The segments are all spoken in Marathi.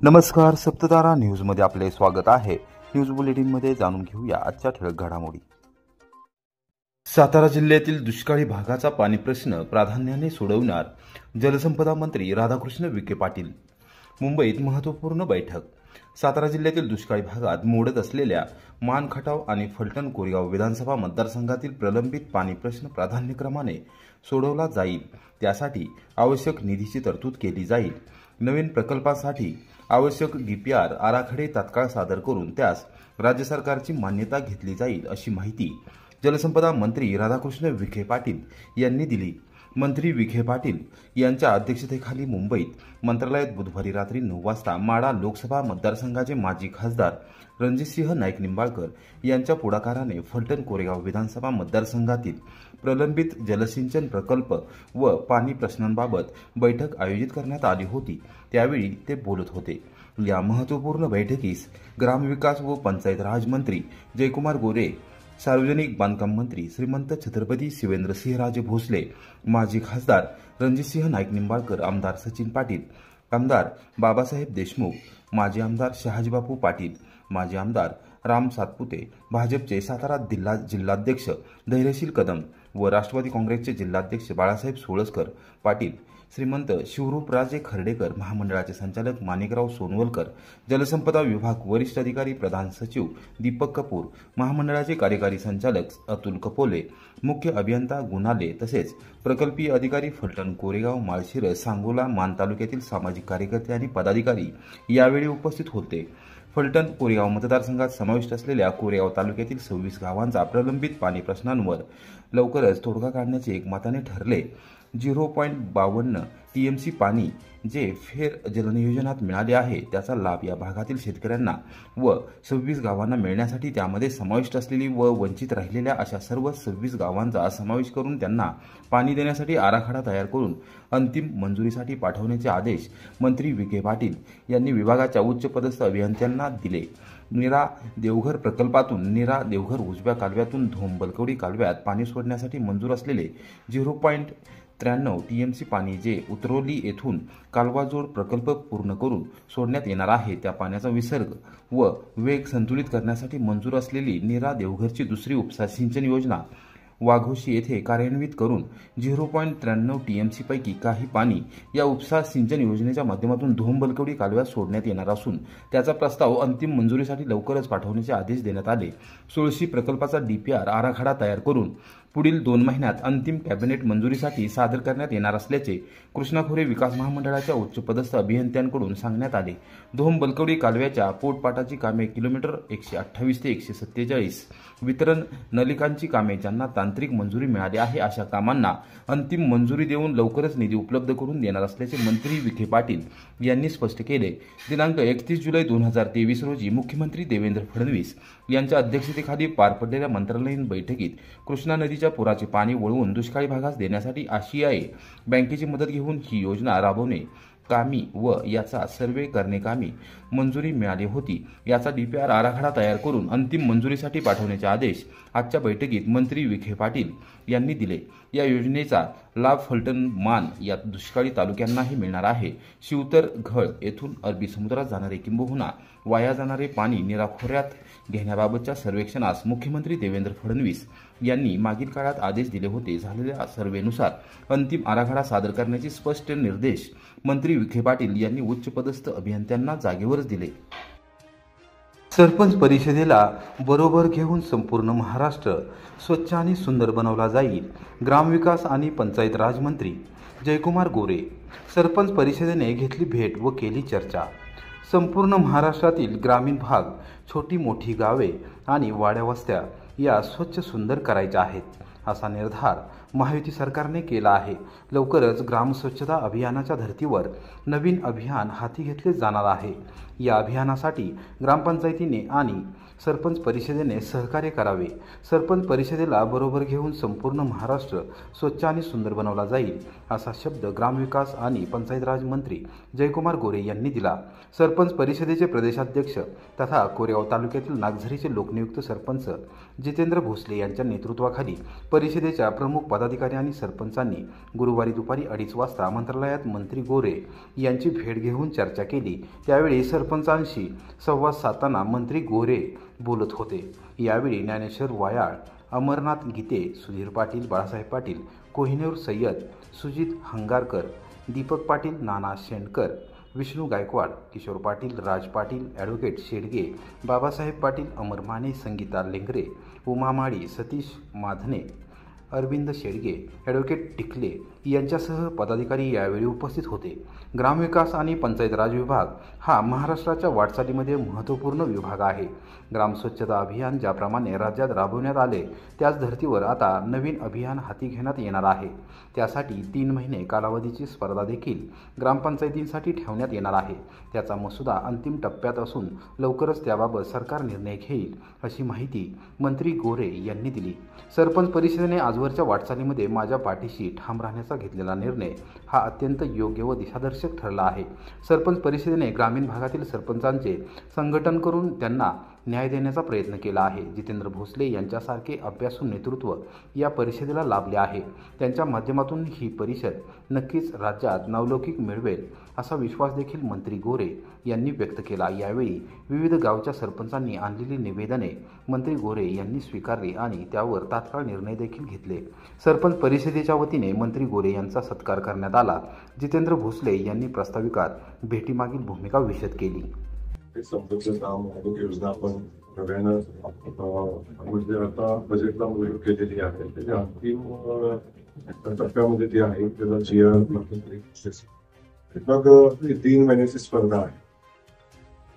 नमस्कार, सप्ततारा न्यूजमध्ये आपले स्वागत आहे। न्यूज बुलेटिनमध्ये जाणून घेऊया आजच्या ठळक घडामोडी। सातारा जिल्ह्यातील दुष्काळी भागाचा पाणी प्रश्न प्राधान्याने सोडवणार जलसंपदा मंत्री राधाकृष्ण विखे पाटील। मुंबईत महत्त्वपूर्ण बैठक। सातारा जिल्ह्यातील दुष्काळी भागात मोडत असलेल्या मान खटाव आणि फलटण कोरेगाव विधानसभा मतदारसंघातील प्रलंबित पाणी प्रश्न प्राधान्यक्रमाने सोडवला जाईल। त्यासाठी आवश्यक निधीची तरतूद केली जाईल। नवीन प्रकल्पासाठी आवश्यक डीपीआर आराखडे तात्काळ सादर करून त्यास राज्य सरकारची मान्यता घेतली जाईल, अशी माहिती जलसंपदा मंत्री राधाकृष्ण विखे पाटील यांनी दिली। मंत्री विखे पाटील यांच्या अध्यक्षतेखाली मुंबईत मंत्रालयात बुधवारी रात्री 9 वाजता माढा लोकसभा मतदारसंघाचे माजी खासदार रणजितसिंह नाईक निंबाळकर यांच्या पुढाकाराने फलटण कोरेगाव विधानसभा मतदारसंघातील प्रलंबित जलसिंचन प्रकल्प व पाणी प्रश्नांबाबत बैठक आयोजित करण्यात आली होती। त्यावेळी ते बोलत होते। या महत्त्वपूर्ण बैठकीस ग्रामविकास व पंचायत राज मंत्री जयकुमार गोरे, सार्वजनिक बांधकाम मंत्री श्रीमंत छत्रपती शिवेंद्रसिंहराजे भोसले, माजी खासदार रणजितसिंह नाईक निंबाळकर, आमदार सचिन पाटील, आमदार बाबासाहेब देशमुख, माजी आमदार शहाजीबापू पाटील, माजी आमदार राम सातपुते, भाजपचे सातारा जिल्हाध्यक्ष धैर्यशील कदम व राष्ट्रवादी काँग्रेसचे जिल्हाध्यक्ष बाळासाहेब सोळसकर पाटील, श्रीमंत शिवरूपराजे खर्डेकर, महामंडळाचे संचालक माणिकराव सोनवलकर, जलसंपदा विभाग वरिष्ठ अधिकारी प्रधान सचिव दीपक कपूर, महामंडळाचे कार्यकारी संचालक अतुल कपोले, मुख्य अभियंता गुणाले तसेच प्रकल्पीय अधिकारी फलटण कोरेगाव माळशिरस सांगोला मान तालुक्यातील सामाजिक कार्यकर्ते आणि पदाधिकारी यावेळी उपस्थित होते। फलटण कोरेगाव मतदारसंघात समाविष्ट असलेल्या कोरेगाव तालुक्यातील 26 गावांचा प्रलंबित पाणी प्रश्नांवर लवकरच तोडगा काढण्याचे एकमताने ठरले। 0.52 टीएमसी पाणी जे फेर जलनियोजनात मिळाले आहे त्याचा लाभ या भागातील शेतकऱ्यांना व 26 गावांना मिळण्यासाठी त्यामध्ये समाविष्ट असलेली व वंचित राहिलेल्या अशा सर्व 26 गावांचा समावेश करून त्यांना पाणी देण्यासाठी आराखडा तयार करून अंतिम मंजुरीसाठी पाठवण्याचे आदेश मंत्री विखे पाटील यांनी विभागाच्या उच्चपदस्थ अभियंत्यांना दिले। नीरा देवघर प्रकल्पातून नीरा देवघर उजव्या कालव्यातून धोम बलकवडी कालव्यात पाणी सोडण्यासाठी मंजूर असलेले 0.93 टीएमसी पाणी जे उतरोली येथून कालवाजोड प्रकल्प पूर्ण करून सोडण्यात येणार आहे त्या पाण्याचा विसर्ग व वेग संतुलित करण्यासाठी मंजूर असलेली नीरा देवघरची दुसरी उपसा सिंचन योजना वाघोशी येथे कार्यान्वित करून 0.93 टीएमसी पैकी काही पाणी या उपसा सिंचन योजनेच्या माध्यमातून धोम बलकवडी कालव्यात सोडण्यात येणार असून त्याचा प्रस्ताव अंतिम मंजुरीसाठी लवकरच पाठवण्याचे आदेश देण्यात आले। सुळशी प्रकल्पाचा डीपीआर आराखडा तयार करून पुढील 2 महिन्यात अंतिम कॅबिनेट मंजुरीसाठी सादर करण्यात येणार असल्याचे कृष्णा खोरे विकास महामंडळाच्या उच्चपदस्थ अभियंत्यांकडून सांगण्यात आले। धोम बलकवडी कालव्याच्या पोटपाटाची कामे किलोमीटर 128 ते 147, वितरण नलिकांची कामे ज्यांना तांत्रिक मंजुरी मिळाली आहे अशा कामांना अंतिम मंजुरी देऊन लवकरच निधी उपलब्ध करून देणार असल्याचे मंत्री विखे पाटील यांनी स्पष्ट केले। दिनांक 31 जुलै 2023 रोजी मुख्यमंत्री देवेंद्र फडणवीस यांच्या अध्यक्षतेखाली पार पडलेल्या मंत्रालयीन बैठकीत कृष्णा नदीच्या पुराचे पाणी वळवून दुष्काळी भागास देण्यासाठी आशियाई बँकेची मदत घेऊन ही योजना राबवणे कामी व याचा सर्वे करणे कामी मंजुरी मिळाली होती। याचा डीपीआर आराखडा तयार करून अंतिम मंजुरीसाठी पाठवण्याचे आदेश आजच्या बैठकीत मंत्री विखे पाटील यांनी दिले। या योजनेचा लाभ फलटण मान या दुष्काळी तालुक्यांनाही मिळणार आहे। शिवतर घळ येथून अरबी समुद्रात जाणारे किंबहुना वाया जाणारे पाणी नीरा खोऱ्यात घेण्याबाबतच्या सर्वेक्षणास मुख्यमंत्री देवेंद्र फडणवीस यांनी मागील काळात आदेश दिले होते। झालेल्या सर्वेनुसार अंतिम आराखडा सादर करण्याचे स्पष्ट निर्देश मंत्री विखे पाटील यांनी उच्चपदस्थ अभियंत्यांना जागेवरच दिले। सरपंच परिषदेला बरोबर घेऊन संपूर्ण महाराष्ट्र स्वच्छ आणि सुंदर बनवला जाईल। ग्रामविकास आणि पंचायत राज मंत्री जयकुमार गोरे। सरपंच परिषदेने घेतली भेट व केली चर्चा। संपूर्ण महाराष्ट्रातील ग्रामीण भाग, छोटी मोठी गावे आणि वाड्या वस्त्या या स्वच्छ सुंदर करायच्या आहेत असा निर्धार महायुती सरकारने केला आहे। लवकरच ग्राम स्वच्छता अभियानाच्या धर्तीवर नवीन अभियान हाती घेतले जाणार आहे। या अभियानासाठी ग्रामपंचायतीने आणि सरपंच परिषदेने सहकार्य करावे। सरपंच परिषदेला बरोबर घेऊन संपूर्ण महाराष्ट्र स्वच्छ आणि सुंदर बनवला जाईल, असा शब्द ग्रामविकास आणि पंचायत राज मंत्री जयकुमार गोरे यांनी दिला। सरपंच परिषदेचे प्रदेशाध्यक्ष तथा कोरेगाव तालुक्यातील नागझरीचे लोकनियुक्त सरपंच जितेंद्र भोसले यांच्या नेतृत्वाखाली परिषदेच्या प्रमुख पदाधिकारी आणि सरपंचांनी गुरुवारी दुपारी 2:30 वाजता मंत्रालयात मंत्री गोरे यांची भेट घेऊन चर्चा केली। त्यावेळी सरपंचांशी संवाद साधताना मंत्री गोरे बोलत होते। यावेळी ज्ञानेश्वर वायाळ, अमरनाथ गीते, सुधीर पाटील, बाळासाहेब पाटील, कोहिनूर सय्यद, सुजित हंगारकर, दीपक पाटील, नाना शेंडकर, विष्णू गायकवाड, किशोर पाटील, राज पाटील, ॲडव्होकेट शेडगे, बाबासाहेब पाटील, अमर माने, संगीता लेंगरे, उमा माळी, सतीश माधने, अरविंद शेडगे, ॲडव्होकेट टिकले यांच्यासह पदाधिकारी यावेळी उपस्थित होते। ग्रामविकास आणि पंचायत राज विभाग हा महाराष्ट्राच्या वाटचालीमध्ये महत्त्वपूर्ण विभाग आहे। ग्राम स्वच्छता अभियान ज्याप्रमाणे राज्यात राबवण्यात आले, त्याच धर्तीवर आता नवीन अभियान हाती घेण्यात येणार आहे। त्यासाठी 3 महिने कालावधीची स्पर्धा देखील ग्रामपंचायतींसाठी ठेवण्यात येणार आहे। त्याचा मसुदा अंतिम टप्प्यात असून लवकरच त्याबाबत सरकार निर्णय घेईल, अशी माहिती मंत्री गोरे यांनी दिली। सरपंच परिषदेने आजवरच्या वाटचालीमध्ये माझ्या पाठीशी ठाम राहण्याचा घेतलेला निर्णय हा अत्यंत योग्य व दिशादर्शक ठरला आहे। सरपंच परिषदेने ग्रामीण भागातील सरपंचांचे संघटन करून त्यांना न्याय देण्याचा प्रयत्न केला आहे। जितेंद्र भोसले यांच्यासारखे अभ्यासू नेतृत्व या परिषदेला लाभले आहे। त्यांच्या माध्यमातून ही परिषद नक्कीच राज्यात नावलौकिक मिळवेल, असा विश्वास देखील मंत्री गोरे यांनी व्यक्त केला। यावेळी विविध गावच्या सरपंचांनी आणलेली निवेदने मंत्री गोरे यांनी स्वीकारली आणि त्यावर तात्काळ निर्णय देखील घेतले। सरपंच परिषदेच्या वतीने मंत्री गोरे यांचा सत्कार करण्यात आला। जितेंद्र भोसले यांनी प्रास्ताविकात भेटीमागील भूमिका विशद केली। संपत्तीचं काम अनेक योजना आपण नव्यानं म्हणजे आता बजेटला मंजूर केलेली आहे। त्याच्या अंतिम टप्प्यामध्ये जे आहे त्याला GR मग 3 महिन्याची स्पर्धा आहे।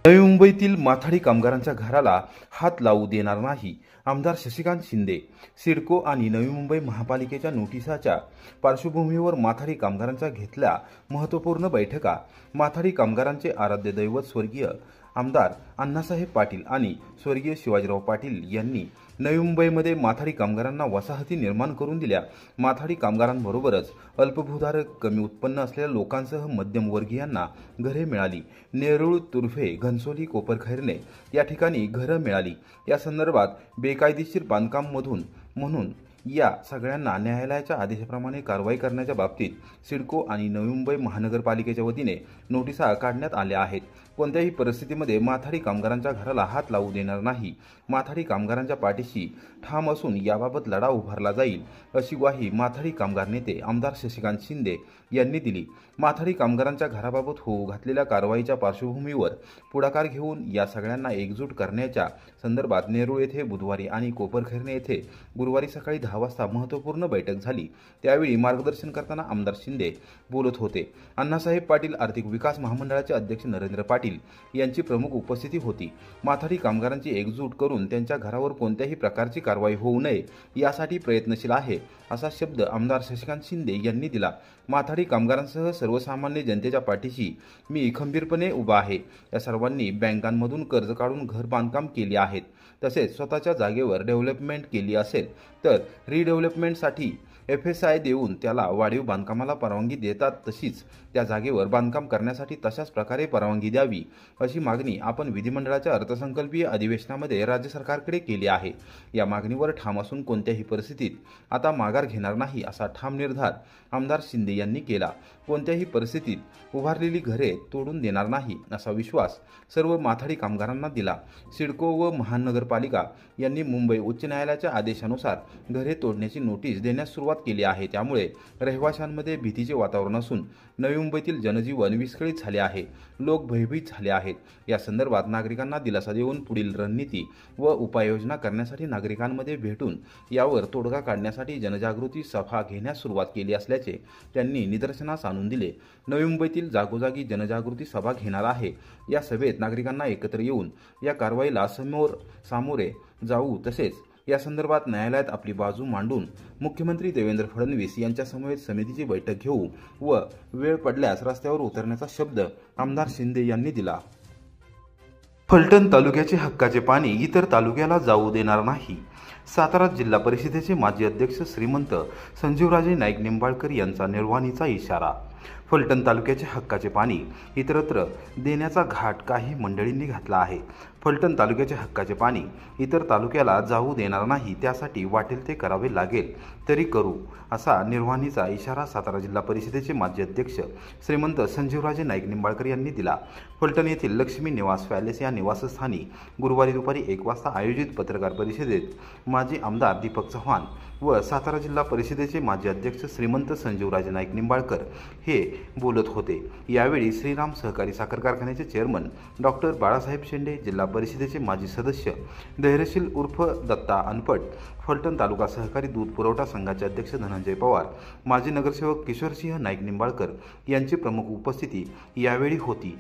नवी मुंबईतील माथाडी कामगारांच्या घराला हात लावू देणार नाही, आमदार शशिकांत शिंदे। सिडको आणि नवी मुंबई महापालिकेच्या नोटिसाच्या पार्श्वभूमीवर माथाडी कामगारांच्या घेतल्या महत्त्वपूर्ण बैठका। माथाडी कामगारांचे आराध्य दैवत स्वर्गीय आमदार अण्णासाहेब पाटील आणि स्वर्गीय शिवाजीराव पाटील यांनी नवी मुंबईमध्ये माथाडी कामगारांना वसाहती निर्माण करून दिल्या। माथाडी कामगारांबरोबरच अल्पभूधारक, कमी उत्पन्न असलेल्या लोकांसह मध्यमवर्गीयांना घरे मिळाली। नेरूळ, तुर्फे, घनसोली, कोपरखैरणे या ठिकाणी घरं मिळाली। या संदर्भात बेकायदेशीर बांधकाम म्हणून या सगळ्यांना न्यायालयाच्या आदेशाप्रमाणे कारवाई करण्याच्या बाबतीत सिडको आणि नवी मुंबई महानगरपालिकेच्या वतीने नोटिसा काढण्यात आल्या आहेत। कोणत्याही परिस्थितीमध्ये माथाडी कामगारांच्या घराला हात लावू देणार नाही। माथाडी कामगारांच्या पाठीशी ठाम असून याबाबत लढा उभारला जाईल, अशी ग्वाही माथाडी कामगार नेते आमदार शशिकांत शिंदे यांनी दिली। माथाडी कामगारांच्या घराबाबत होऊ घातलेल्या कारवाईच्या पार्श्वभूमीवर पुढाकार घेऊन या सगळ्यांना एकजूट करण्याच्या संदर्भात नेरूळ येथे बुधवारी आणि कोपरखैरणे येथे गुरुवारी सकाळी 10 वाजता महत्त्वपूर्ण बैठक झाली। त्यावेळी मार्गदर्शन करताना आमदार शिंदे बोलत होते। अण्णासाहेब पाटील आर्थिक विकास महामंडळाचे अध्यक्ष नरेंद्र पाटील यांची प्रमुख उपस्थिती होती। माथाडी कामगारांची एकजूट करून त्यांच्या घरावर कोणत्याही प्रकारची कारवाई होऊ नये यासाठी प्रयत्नशील आहे, असा शब्द आमदार शशिकांत शिंदे यांनी दिला। माथाडी कामगारांसह सर्वसामान्य जनतेच्या पाठीशी मी खंबीरपणे उभा आहे। या सर्वांनी बँकांमधून कर्ज काढून घर बांधकाम केली आहेत, तसेच स्वतःच्या जागेवर डेव्हलपमेंट केली असेल तर रिडेव्हलपमेंटसाठी FSI देऊन त्याला वाढीव बांधकामाला परवानगी देतात, तशीच त्या जागेवर बांधकाम करण्यासाठी तशाच प्रकारे परवानगी द्यावी, अशी मागणी आपण विधिमंडळाच्या अर्थसंकल्पीय अधिवेशनामध्ये राज्य सरकारकडे केली आहे। या मागणीवर ठाम असून कोणत्याही परिस्थितीत आता माघार घेणार नाही, असा ठाम निर्धार आमदार शिंदे यांनी केला। कोणत्याही परिस्थितीत उभारलेली घरे तोडून देणार नाही, असा विश्वास सर्व माथाडी कामगारांना दिला। सिडको व महानगरपालिका यांनी मुंबई उच्च न्यायालयाच्या आदेशानुसार घरे तोडण्याची नोटीस देण्यास सुरुवात केली आहे। त्यामुळे रहिवाशांमध्ये भीतीचे वातावरण असून नवी मुंबईतील जनजीवन विस्कळीत झाले आहे, लोक भयभीत झाले आहेत। या संदर्भात नागरिकांना दिलासा देऊन पुढील रणनीती व उपाययोजना करण्यासाठी नागरिकांमध्ये भेटून यावर तोडगा काढण्यासाठी जनजागृती सभा घेण्यास सुरुवात केली असल्याचे त्यांनी निदर्शनास आणून दिले। नवी मुंबईतील जागोजागी जनजागृती सभा घेणार आहे। या सभेत नागरिकांना एकत्र येऊन या कारवाईला सामोरे जाऊ, तसेच या संदर्भात न्यायालयात आपली बाजू मांडून मुख्यमंत्री देवेंद्र फडणवीस यांच्या समवेत समितीची बैठक घेऊ व वेळ पडल्यास रस्त्यावर उतरण्याचा शब्द आमदार शिंदे यांनी दिला। फलटण तालुक्याचे हक्काचे पाणी इतर तालुक्याला जाऊ देणार नाही. सातारा जिल्हा परिषदेचे माजी अध्यक्ष श्रीमंत संजीवराजे नाईक निंबाळकर यांचा निर्वाणीचा इशारा. फलटण तालुक्याचे हक्काचे पाणी इतरत्र देण्याचा घाट काही मंडळींनी घातला आहे. फलटण तालुक्याचे हक्काचे पाणी इतर तालुक्याला जाऊ देणार नाही, त्यासाठी वाटेल ते करावे लागेल तरी करू, असा निर्वाणीचा इशारा सातारा जिल्हा परिषदेचे माजी अध्यक्ष श्रीमंत संजीवराजे नाईक निंबाळकर यांनी दिला. फलटण येथील लक्ष्मी निवास पॅलेस या निवासस्थानी गुरुवारी दुपारी 1 वाजता आयोजित पत्रकार परिषदेत माजी आमदार दीपक चव्हाण व सातारा जिल्हा परिषदेचे माजी अध्यक्ष श्रीमंत संजीवराजे नाईक निंबाळकर हे बोलत होते. यावेळी श्रीराम सहकारी साखर कारखान्याचे चेअरमन डॉक्टर बाळासाहेब शेंडे, जिल्हा परिषदेचे माजी सदस्य धैर्यशील उर्फ दत्ता अनपट, फलटण तालुका सहकारी दूध पुरवठा संघाचे अध्यक्ष धनंजय पवार, माजी नगरसेवक किशोरसिंह नाईक निंबाळकर यांची प्रमुख उपस्थिती यावेळी होती.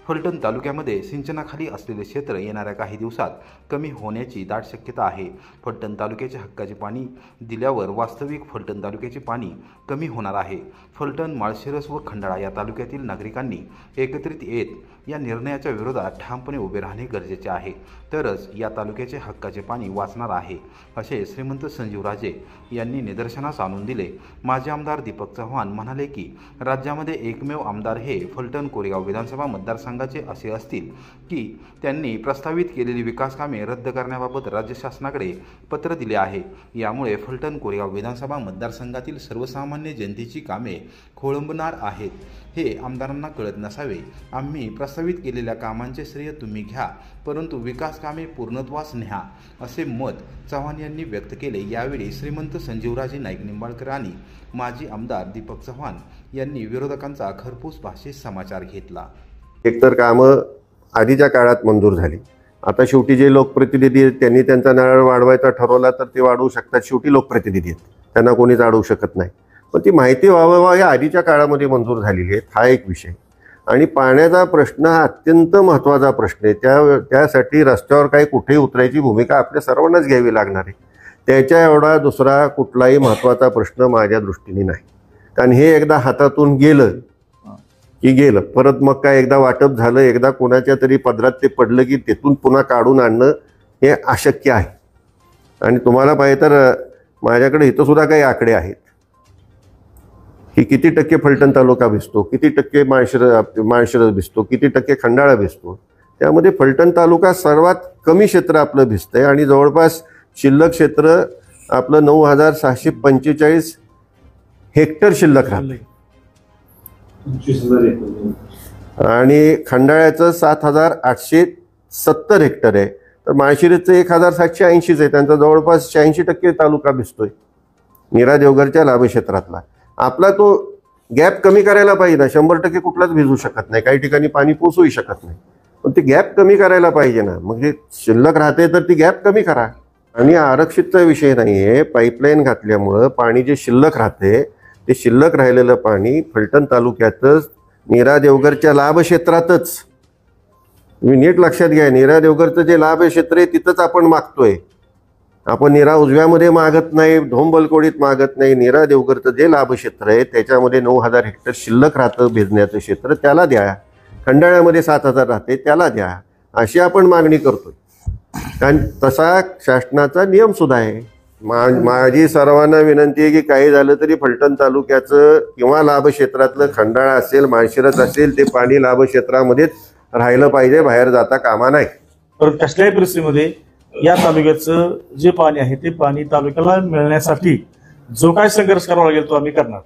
फलटण तालुक्यामध्ये सिंचनाखाली असलेले क्षेत्र येणाऱ्या काही दिवसात कमी होण्याची दाट शक्यता आहे. फलटण तालुक्याचे हक्काचे पाणी दिल्यावर वास्तविक फलटण तालुक्याचे पाणी कमी होणार आहे. फलटण, माळशिरस व खंडाळा या तालुक्यातील नागरिकांनी एकत्रित येत या निर्णयाच्या विरोधात ठामपणे उभे राहणे गरजेचे आहे, तरच या तालुक्याचे हक्काचे पाणी वाचणार आहे, असे श्रीमंत संजीवराजे यांनी निदर्शनास आणून दिले. माजी आमदार दीपक चव्हाण म्हणाले की राज्यामध्ये एकमेव आमदार हे फलटण कोरेगाव विधानसभा मतदारसंघाचे असे असतील की त्यांनी प्रस्तावित केलेली विकास कामे रद्द करण्याबाबत राज्य शासनाकडे पत्र दिले आहे. यामुळे फलटण कोरेगाव विधानसभा मतदारसंघातील सर्वसामान्य जनतेची कामे खोळंबणार आहेत. हे आमदारांना कळत नसावे. आम्ही प्रस्तावित केलेल्या कामांचे श्रेय तुम्ही घ्या, परंतु विकास कामे पूर्णत्वास न्या, असे मत चव्हाण यांनी व्यक्त केले. यावेळी श्रीमंत संजीवराजे नाईक निंबाळकर आणि माजी आमदार दीपक चव्हाण यांनी विरोधकांचा खरपूस भाषेत समाचार घेतला. एकतर कामं आधीच्या काळात मंजूर झाली. आता शेवटी जे लोकप्रतिनिधी आहेत त्यांनी त्यांचा नळ वाढवायचा ठरवला तर ते वाढवू शकतात. शेवटी लोकप्रतिनिधी आहेत, त्यांना कोणीच अडवू शकत नाही. पण ती माहिती व्हावं या आधीच्या काळामध्ये मंजूर झालेली आहे, हा एक विषय. आणि पाण्याचा प्रश्न हा अत्यंत महत्त्वाचा प्रश्न आहे. त्यासाठी रस्त्यावर काही कुठेही उतरायची भूमिका आपल्या सर्वांनाच घ्यावी लागणार आहे. त्याच्या एवढा दुसरा कुठलाही महत्त्वाचा प्रश्न माझ्या दृष्टीने नाही. कारण हे एकदा हातातून गेलं की गेलं, परत मग काय एकदा वाटप झालं, एकदा कोणाच्या तरी पदरात ते पडलं की तेथून पुन्हा काढून आणणं हे अशक्य आहे. आणि तुम्हाला पाहिजे तर माझ्याकडे इथं सुद्धा काही आकडे आहेत की किती टक्के फलटण तालुका भिजतो, किती टक्के माळशिरस भिजतो, किती टक्के खंडाळा भिजतो. त्यामध्ये फलटण तालुका सर्वात कमी क्षेत्र आपलं भिजतंय आणि जवळपास शिल्लक क्षेत्र आपलं 9,645 हेक्टर शिल्लक राहतं आणि खंडाळ्याचं 7,870 हेक्टर आहे. तर माळशिरसचं 1,780 आहे. त्यांचा जवळपास 86% तालुका भिजतोय नीरा देवघरच्या लाभक्षेत्रातला. आपला तो गॅप कमी करायला पाहिजे ना. 100% कुठलाच भिजू शकत नाही, काही ठिकाणी पाणी पोचूही शकत नाही, पण ते गॅप कमी करायला पाहिजे ना. मग जे शिल्लक राहते तर ती गॅप कमी करा. आणि आरक्षितचा विषय नाही आहे. पाईपलाईन घातल्यामुळं पाणी जे शिल्लक राहते ते शिल्लक राहिलेलं पाणी फलटण तालुक्यातच नीरा देवघरच्या लाभक्षेत्रातच, तुम्ही नीट लक्षात घ्या, नीरा देवघरचं जे लाभक्षेत्र आहे तिथंच आपण मागतोय. आपण नीरा उजव्यामध्ये मागत नाही, धोंबलकोडीत मागत नाही. नीरा देवघरचं जे लाभक्षेत्र आहे त्याच्यामध्ये 9,000 हेक्टर शिल्लक राहतं भिजण्याचं क्षेत्र, त्याला द्या. खंडाळ्यामध्ये 7,000 राहते, त्याला द्या, अशी आपण मागणी करतोय. कारण तसा शासनाचा नियम सुद्धा आहे. माझी सर्वांना विनंती आहे की काही झालं तरी फलटण तालुक्याचं किंवा लाभक्षेत्रातलं खंडाळा असेल, माळशिरस असेल, ते पाणी लाभक्षेत्रामध्येच राहिलं पाहिजे, बाहेर जाता कामा नाही. तर कसल्याही परिस्थितीमध्ये या तालुक्याचं जे पाणी आहे ते पाणी तालुक्याला मिळण्यासाठी जो काय संघर्ष करावा लागेल तो आम्ही करणार.